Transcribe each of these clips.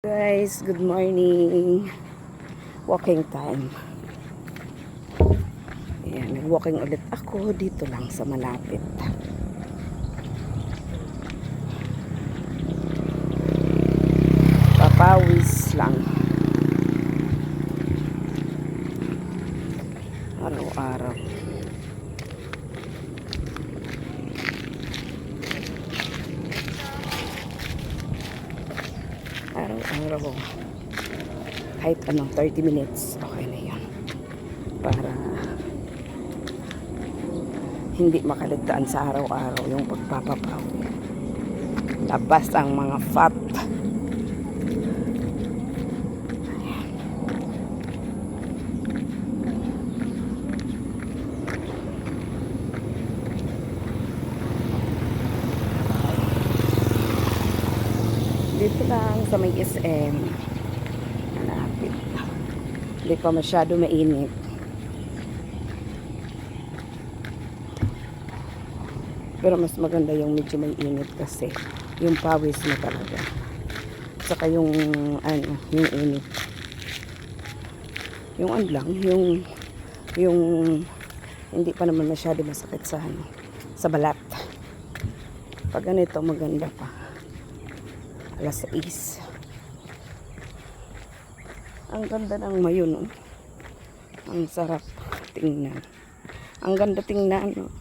Guys, good morning. Walking time. Ayan, nag-walking ulit ako dito lang sa malapit. Papawis lang. Araw-araw. Araw-araw. Kahit anong 30 minutes, okay na yan. Para hindi makaligtaan sa araw-araw yung pagpapapawi. Labas ang mga fat. Dito lang sa may SM. Malapit. Hindi pa masyado mainit. Pero mas maganda yung medyo may init kasi yung pawis mo talaga. Saka yung yung init. Yung lang, yung hindi pa naman masyado masakit sa balat. Pag ganito maganda pa. Alas 6. Ang ganda ng mayon, oh. Ang sarap tingnan. Ang ganda tingnan, oh.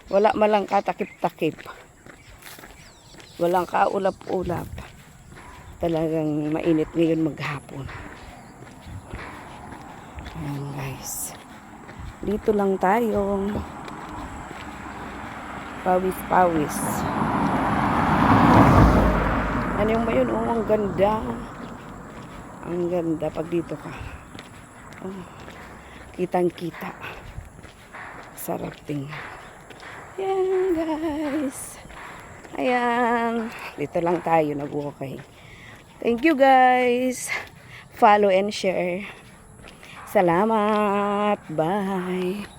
Wala malang katakip-takip. Walang kaulap-ulap. Talagang mainit ngayon maghapon. Ayan guys. Dito lang tayo. Pawis-pawis. Ano yung ba yun? Oh, ang ganda. Ang ganda pag dito ka. Oh, kitang-kita. Sarap tingnan. Ayan guys. Ayan. Dito lang tayo nag-walking. Thank you guys. Follow and share. Salamat. Bye.